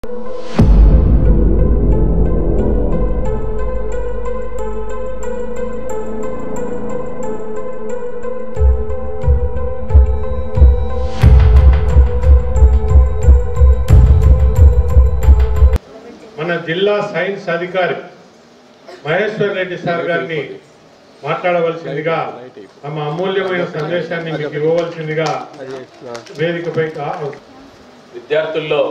మన జిల్లా సైన్స్ అధికారి మహేశ్వర్ రెడ్డి సార్ గారిని మాట్లాడవలసిందిగా తమ అమూల్యమైన సందేశాన్ని మీకు ఇవ్వవలసిందిగా వేదికపై విద్యార్థుల్లో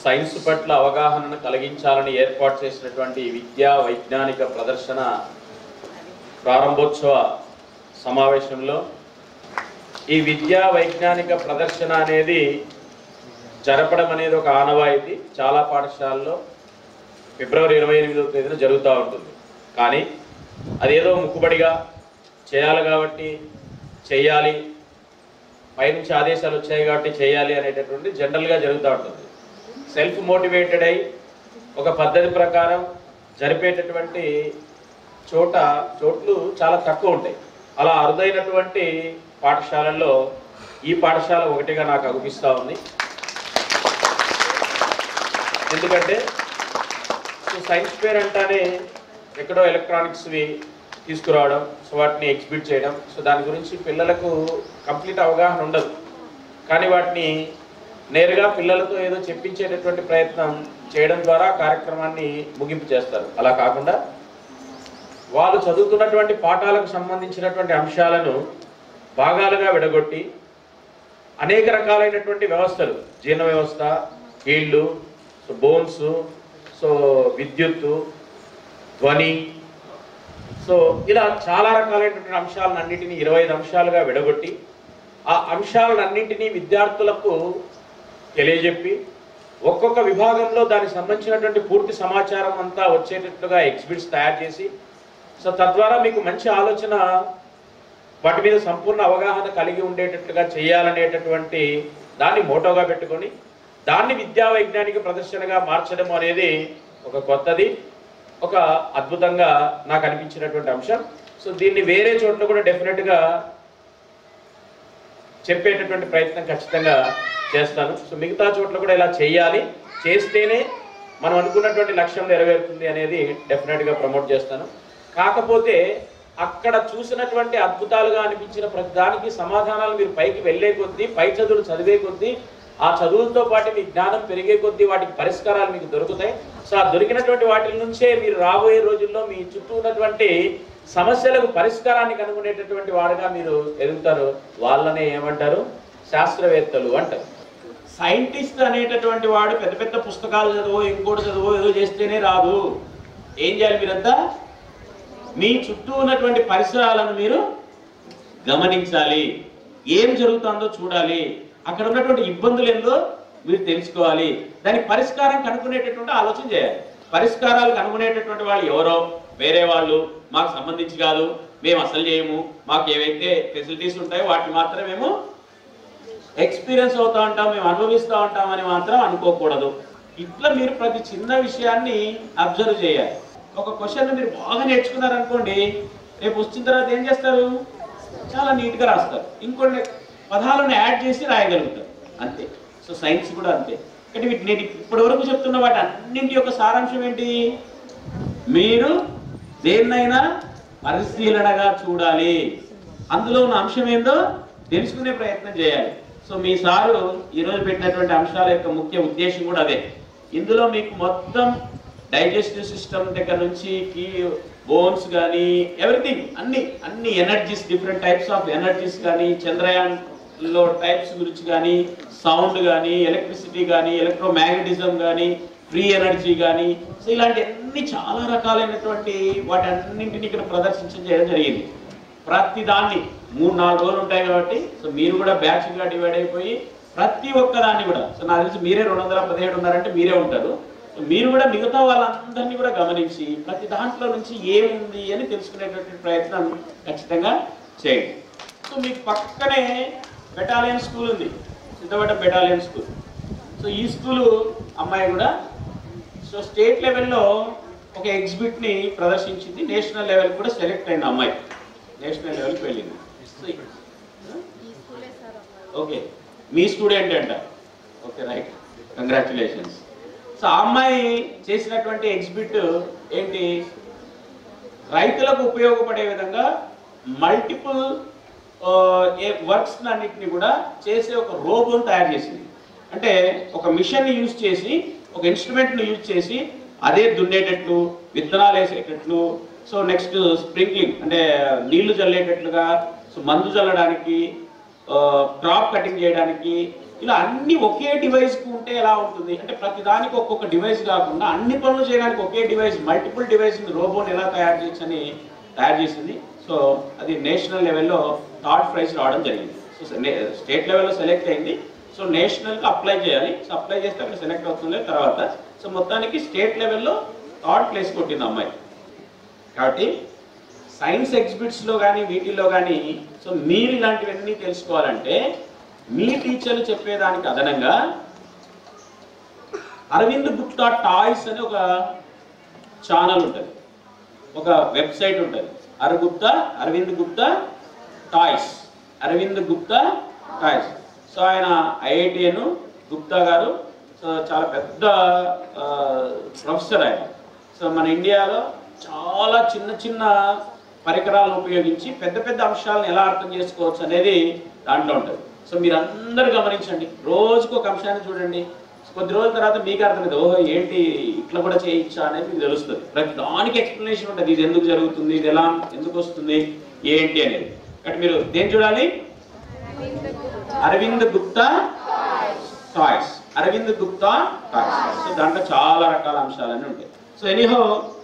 సైన్స్ పట్ల అవగాహనను కలిగించాలని ఏర్పాటు చేసినటువంటి విద్యా వైజ్ఞానిక ప్రదర్శన ప్రారంభోత్సవ సమావేశంలో ఈ విద్యా వైజ్ఞానిక ప్రదర్శన అనేది జరపడం అనేది ఒక ఆనవాయితీ. చాలా పాఠశాలల్లో ఫిబ్రవరి 28వ తేదీన జరుగుతూ ఉంటుంది. కానీ అదేదో ముక్కుబడిగా చేయాలి కాబట్టి చేయాలి, పైనుంచి ఆదేశాలు వచ్చాయి కాబట్టి చేయాలి అనేటటువంటి జనరల్గా జరుగుతూ ఉంటుంది. సెల్ఫ్ మోటివేటెడ్ అయి ఒక పద్ధతి ప్రకారం జరిపేటటువంటి చోట్లు చాలా తక్కువ ఉంటాయి. అలా అరుదైనటువంటి పాఠశాలల్లో ఈ పాఠశాల ఒకటిగా నాకు అనిపిస్తూ ఉంది. ఎందుకంటే సైన్స్ ఫేర్ అంటానే ఎక్కడో ఎలక్ట్రానిక్స్వి తీసుకురావడం, సో వాటిని ఎగ్జిబిట్ చేయడం, సో దాని గురించి పిల్లలకు కంప్లీట్ అవగాహన ఉండదు. కానీ వాటిని నేరుగా పిల్లలతో ఏదో చెప్పించేటటువంటి ప్రయత్నం చేయడం ద్వారా కార్యక్రమాన్ని ముగింపు చేస్తారు. అలా కాకుండా వాళ్ళు చదువుతున్నటువంటి పాఠాలకు సంబంధించినటువంటి అంశాలను భాగాలుగా విడగొట్టి అనేక రకాలైనటువంటి వ్యవస్థలు, జీర్ణ వ్యవస్థ, కీళ్ళు, బోన్స్, సో విద్యుత్తు, ధ్వని, సో ఇలా చాలా రకాలైనటువంటి అంశాలన్నింటినీ 25 అంశాలుగా విడగొట్టి ఆ అంశాలన్నింటినీ విద్యార్థులకు తెలియజెప్పి ఒక్కొక్క విభాగంలో దానికి సంబంధించినటువంటి పూర్తి సమాచారం అంతా వచ్చేటట్లుగా ఎగ్జిబిట్స్ తయారు చేసి, సో తద్వారా మీకు మంచి ఆలోచన, వాటి మీద సంపూర్ణ అవగాహన కలిగి ఉండేటట్లుగా చేయాలనేటటువంటి దాన్ని మోటోగా పెట్టుకొని దాన్ని విద్యా వైజ్ఞానిక ప్రదర్శనగా మార్చడం అనేది ఒక కొత్తది, ఒక అద్భుతంగా నాకు అనిపించినటువంటి అంశం. సో దీన్ని వేరే చోట్ల కూడా డెఫినెట్గా చెప్పేటటువంటి ప్రయత్నం ఖచ్చితంగా చేస్తాను. సో మిగతా చోట్ల కూడా ఇలా చేయాలి, చేస్తేనే మనం అనుకున్నటువంటి లక్ష్యం నెరవేరుతుంది అనేది డెఫినెట్గా ప్రమోట్ చేస్తాను. కాకపోతే అక్కడ చూసినటువంటి అద్భుతాలుగా అనిపించిన ప్రతి దానికి సమాధానాలు మీరు పైకి వెళ్ళే కొద్దీ, పై చదువులు చదివే కొద్దీ, ఆ చదువులతో పాటు మీ జ్ఞానం పెరిగే కొద్దీ వాటికి పరిష్కారాలు మీకు దొరుకుతాయి. సో ఆ దొరికినటువంటి వాటి నుంచే మీరు రాబోయే రోజుల్లో మీ చుట్టూ ఉన్నటువంటి సమస్యలకు పరిష్కారాన్ని కనుగొనేటటువంటి వారుగా మీరు ఎదుగుతారు. వాళ్ళనే ఏమంటారు? శాస్త్రవేత్తలు అంటారు. సైంటిస్ట్ అనేటటువంటి వాడు పెద్ద పెద్ద పుస్తకాలు చదువు, ఇంకోటి చదువు, ఏదో చేస్తేనే రాదు. ఏం చేయాలి? మీరంతా మీ చుట్టూ ఉన్నటువంటి పరిసరాలను మీరు గమనించాలి, ఏం జరుగుతుందో చూడాలి, అక్కడ ఉన్నటువంటి ఇబ్బందులు ఏందో మీరు తెలుసుకోవాలి, దానికి పరిష్కారం కనుక్కునేటటువంటి ఆలోచన చేయాలి. పరిష్కారాలు కనుక్కునేటటువంటి వాళ్ళు ఎవరో వేరే వాళ్ళు, మాకు సంబంధించి కాదు, మేము అసలు చేయము, మాకు ఏవైతే ఫెసిలిటీస్ ఉంటాయో వాటిని మాత్రం మేము ఎక్స్పీరియన్స్ అవుతూ ఉంటాం, మేము అనుభవిస్తూ ఉంటామని మాత్రం అనుకోకూడదు. ఇట్లా మీరు ప్రతి చిన్న విషయాన్ని అబ్జర్వ్ చేయాలి. ఒక క్వశ్చన్ మీరు బాగా నేర్చుకున్నారనుకోండి, రేపు వచ్చిన తర్వాత ఏం చేస్తారు? చాలా నీట్గా రాస్తారు, ఇంకొన్ని పదాలను యాడ్ చేసి రాయగలుగుతారు, అంతే. సో సైన్స్ కూడా అంతే. అంటే నేను ఇప్పటి వరకు చెప్తున్న వాటి అన్నింటి యొక్క సారాంశం ఏంటి? మీరు దేన్నైనా పరిశీలనగా చూడాలి, అందులో ఉన్న అంశం ఏందో తెలుసుకునే ప్రయత్నం చేయాలి. సో మీ సారు ఈరోజు పెట్టినటువంటి అంశాల యొక్క ముఖ్య ఉద్దేశం కూడా అదే. ఇందులో మీకు మొత్తం డైజెస్టివ్ సిస్టమ్ దగ్గర నుంచి బోన్స్ కానీ ఎవ్రీథింగ్, అన్ని energies, different types of energies కానీ, చంద్రయాన్లో టైప్స్ గురించి కానీ, సౌండ్ కానీ, ఎలక్ట్రిసిటీ కానీ, ఎలక్ట్రోమాగ్నెటిజం కానీ, ఫ్రీ ఎనర్జీ కానీ, సో ఇలాంటి అన్ని చాలా రకాలైనటువంటి వాటి అన్నింటినీ ఇక్కడ ప్రదర్శించడం జరిగింది. ప్రతి దాన్ని 3-4 రోజులు ఉంటాయి కాబట్టి, సో మీరు కూడా బ్యాచ్గా డివైడ్ అయిపోయి ప్రతి ఒక్కదాన్ని కూడా, సో నాకు తెలిసి మీరే 217 ఉన్నారంటే మీరే ఉంటారు. మీరు కూడా మిగతా వాళ్ళందరినీ కూడా గమనించి ప్రతి దాంట్లో నుంచి ఏముంది అని తెలుసుకునేటటువంటి ప్రయత్నం ఖచ్చితంగా చేయండి. సో మీకు పక్కనే బెటాలియన్ స్కూల్ ఉంది, సిద్ధపడ్డ బెటాలియన్ స్కూల్. సో ఈ స్కూలు అమ్మాయి కూడా సో స్టేట్ లెవెల్లో ఒక ఎగ్జిబిట్ని ప్రదర్శించింది, నేషనల్ లెవెల్ కూడా సెలెక్ట్ అయింది అమ్మాయి, నేషనల్ లెవెల్కి వెళ్ళింది. ఓకే, మీ స్టూడెంట్ అంట. Okay, right, congratulations. సో ఆ అమ్మాయి చేసినటువంటి ఎగ్జిబిట్ ఏంటి, రైతులకు ఉపయోగపడే విధంగా మల్టిపుల్ వర్క్స్ అన్నిటిని కూడా చేసే ఒక రోబోని తయారు చేసింది. అంటే ఒక మిషన్ని యూజ్ చేసి, ఒక ఇన్స్ట్రుమెంట్ను యూజ్ చేసి అదే దున్నేటట్లు, విత్తనాలు వేసేటట్లు, సో నెక్స్ట్ స్ప్రింక్లింగ్ అంటే నీళ్లు చల్లేటట్లుగా, సో మందు చల్లడానికి, క్రాప్ కటింగ్ చేయడానికి, ఇలా అన్ని ఒకే డివైస్కి ఉంటే ఎలా ఉంటుంది అంటే ప్రతి దానికి ఒక్కొక్క డివైస్ కాకుండా అన్ని పనులు చేయడానికి ఒకే డివైస్, మల్టిపుల్ డివైస్ రోబోని ఎలా తయారు చేయొచ్చని తయారు చేసింది. సో అది నేషనల్ లెవెల్లో థర్డ్ ప్రైజ్ రావడం జరిగింది. సో స్టేట్ లెవెల్లో సెలెక్ట్ అయింది. సో నేషనల్కి అప్లై చేయాలి. సో అప్లై చేస్తే అక్కడ సెలెక్ట్ అవుతుంది తర్వాత. సో మొత్తానికి స్టేట్ లెవెల్లో థర్డ్ ప్లేస్ కొట్టింది అమ్మాయి. కాబట్టి సైన్స్ ఎగ్జిబిట్స్లో కానీ వీటిల్లో కానీ సో మీరు ఇలాంటివన్నీ తెలుసుకోవాలంటే మీ టీచర్లు చెప్పేదానికి అదనంగా అరవింద్ గుప్తా టాయ్స్ అని ఒక ఛానల్ ఉంటుంది, ఒక వెబ్సైట్ ఉంటుంది. Arvind Gupta toys, Arvind Gupta toys. So ఆయన ఐఐటిఎన్ గుప్తా గారు, సో చాలా పెద్ద ప్రొఫెసర్ ఆయన. సో మన ఇండియాలో చాలా చిన్న చిన్న పరికరాలను ఉపయోగించి పెద్ద పెద్ద అంశాలను ఎలా అర్థం చేసుకోవచ్చు అనేది దాంట్లో ఉంటుంది. సో మీరు అందరూ గమనించండి, రోజుకు ఒక అంశాన్ని చూడండి. కొద్ది రోజుల తర్వాత మీకు అర్థమైంది, ఓహో ఏంటి ఇట్లా కూడా చేయొచ్చా అనేది మీకు తెలుస్తుంది. ప్రతి దానికి ఎక్స్ప్లెనేషన్ ఉంటుంది, ఇది ఎందుకు జరుగుతుంది, ఇది ఎలా ఎందుకు వస్తుంది ఏంటి అనేది. కాబట్టి మీరు దేని చూడాలి, Arvind Gupta toys, Arvind Gupta toys. So దాంట్లో చాలా రకాల అంశాలన్నీ ఉంటాయి. సో ఎనీహో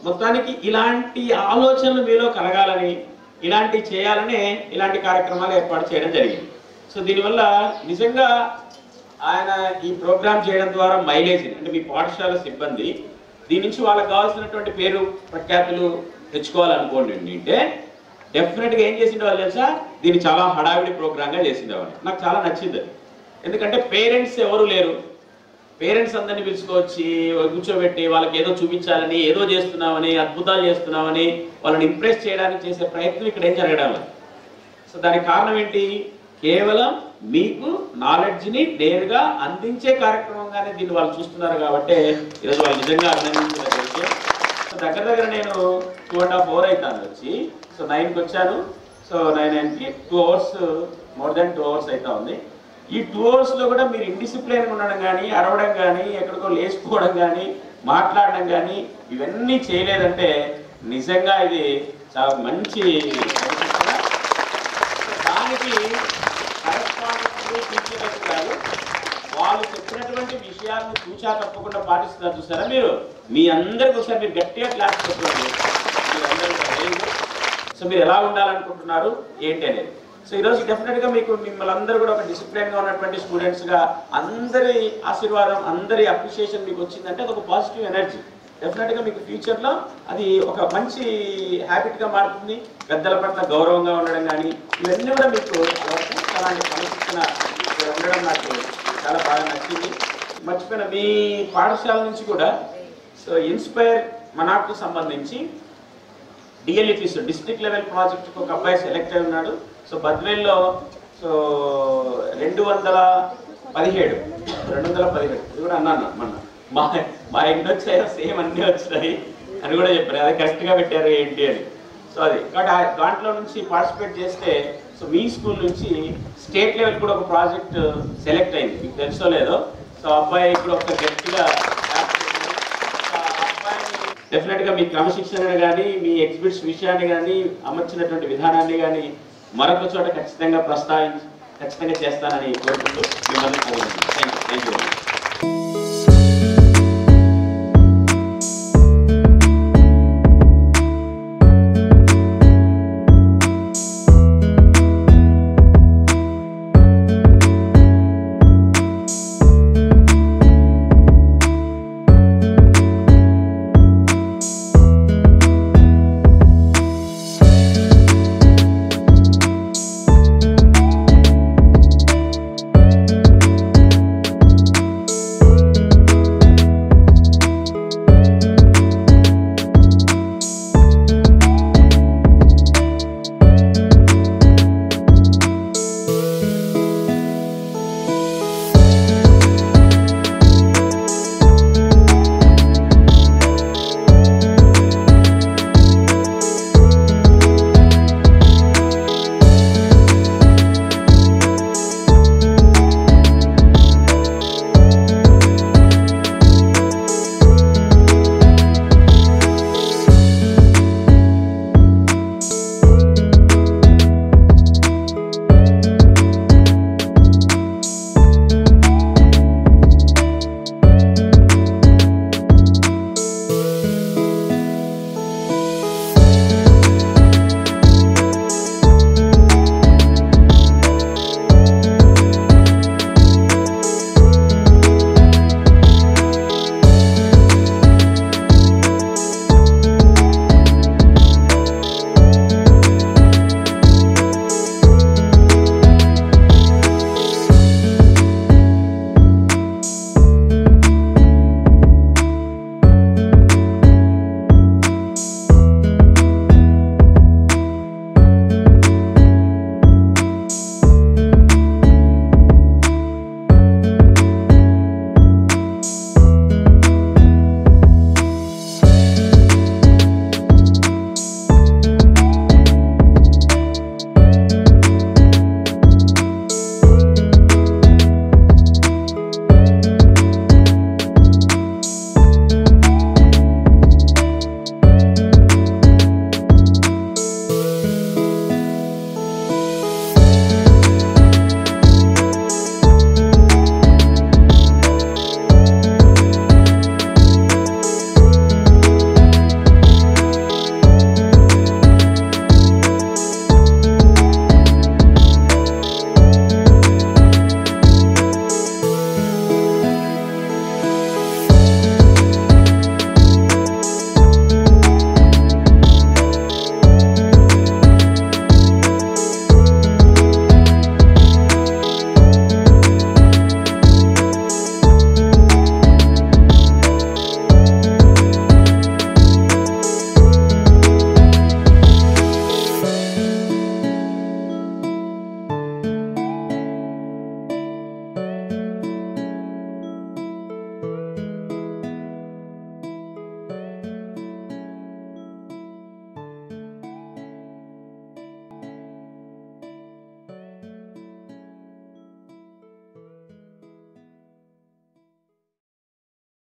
మొత్తానికి ఇలాంటి ఆలోచనలు మీలో కలగాలని, ఇలాంటివి చేయాలని ఇలాంటి కార్యక్రమాలు ఏర్పాటు చేయడం జరిగింది. సో దీనివల్ల నిజంగా ఆయన ఈ ప్రోగ్రామ్ చేయడం ద్వారా మైలేజ్ అంటే మీ పాఠశాల సిబ్బంది దీని నుంచి వాళ్ళకి కావాల్సినటువంటి పేరు ప్రఖ్యాతులు తెచ్చుకోవాలనుకోండి అంటే డెఫినెట్గా ఏం చేసిండే వాళ్ళు తెలుసా, దీన్ని చాలా హడావిడి ప్రోగ్రామ్గా చేసిండేవాళ్ళు. నాకు చాలా నచ్చింది. ఎందుకంటే పేరెంట్స్ ఎవరు లేరు, పేరెంట్స్ అందరినీ పిలుచుకొచ్చి కూర్చోబెట్టి వాళ్ళకి ఏదో చూపించాలని, ఏదో చేస్తున్నామని, అద్భుతాలు చేస్తున్నామని వాళ్ళని ఇంప్రెస్ చేయడానికి చేసే ప్రయత్నం ఇక్కడ ఏం జరగడం లేదు. సో దానికి కారణం ఏంటి, కేవలం మీకు నాలెడ్జ్ని నేరుగా అందించే కార్యక్రమంగానే దీన్ని వాళ్ళు చూస్తున్నారు. కాబట్టి ఈరోజు వాళ్ళు నిజంగా అభినందించలేదు. సో దగ్గర నేను 2.5 hours అవుతాను వచ్చి. సో 9కి వచ్చాను. సో 9కి 2 hours, మోర్ దెన్ 2 hours అవుతా ఉంది. ఈ 2 hoursలో కూడా మీరు ఇండిసిప్లైన్గా ఉండడం కానీ, అరవడం కానీ, ఎక్కడికో లేచిపోవడం కానీ, మాట్లాడడం కానీ ఇవన్నీ చేయలేదంటే నిజంగా ఇది చాలా మంచి దానికి టీచర్లకు కాదు, వాళ్ళు చెప్పినటువంటి విషయాలను చూచా తప్పకుండా పాటిస్తున్నారు. చూసారా మీరు, మీ అందరికి ఒకసారి మీరు గట్టిగా క్లాస్ చెప్పండి. సో మీరు ఎలా ఉండాలనుకుంటున్నారు ఏంటి అనేది. సో ఈరోజు డెఫినెట్గా మీకు మిమ్మల్ని అందరూ కూడా ఒక డిసిప్లిన్గా ఉన్నటువంటి స్టూడెంట్స్గా అందరి ఆశీర్వాదం, అందరి అప్రిషియేషన్ మీకు వచ్చిందంటే అది ఒక పాజిటివ్ ఎనర్జీ. డెఫినెట్గా మీకు ఫ్యూచర్లో అది ఒక మంచి హ్యాబిట్గా మారుతుంది. పెద్దల పట్ల గౌరవంగా ఉండడం కానీ ఇవన్నీ కూడా మీకు అలాంటి క్రమశిక్షణ ఉండడం నాకు చాలా బాగా నచ్చింది. మర్చిపోయిన మీ పాఠశాల నుంచి కూడా సో ఇన్స్పైర్ మనాకు సంబంధించి డిఎల్ఈపీస్ డిస్ట్రిక్ట్ లెవెల్ ప్రాజెక్ట్కి ఒక అబ్బాయి సెలెక్ట్ అయి ఉన్నాడు. సో బద్వేల్లో సో 217 ఇది కూడా అన్నాను మొన్న. మా ఎన్ని వచ్చాయో సేమ్ అన్నీ వచ్చినాయి అని కూడా చెప్పారు. అది కరెక్ట్గా పెట్టారు ఏంటి అని. సో అది కాబట్టి దాంట్లో నుంచి పార్టిసిపేట్ చేస్తే సో మీ స్కూల్ నుంచి స్టేట్ లెవెల్ కూడా ఒక ప్రాజెక్ట్ సెలెక్ట్ అయింది, మీకు తెలుసో లేదో. సో అబ్బాయి కూడా ఒక గట్టిగా డెఫినెట్గా మీ క్రమశిక్షణ కానీ, మీ ఎగ్జిబిట్స్ విషయాన్ని కానీ, అమర్చినటువంటి విధానాన్ని కానీ మరొక చోట ఖచ్చితంగా చేస్తానని కోరుకుంటూ మిమ్మల్ని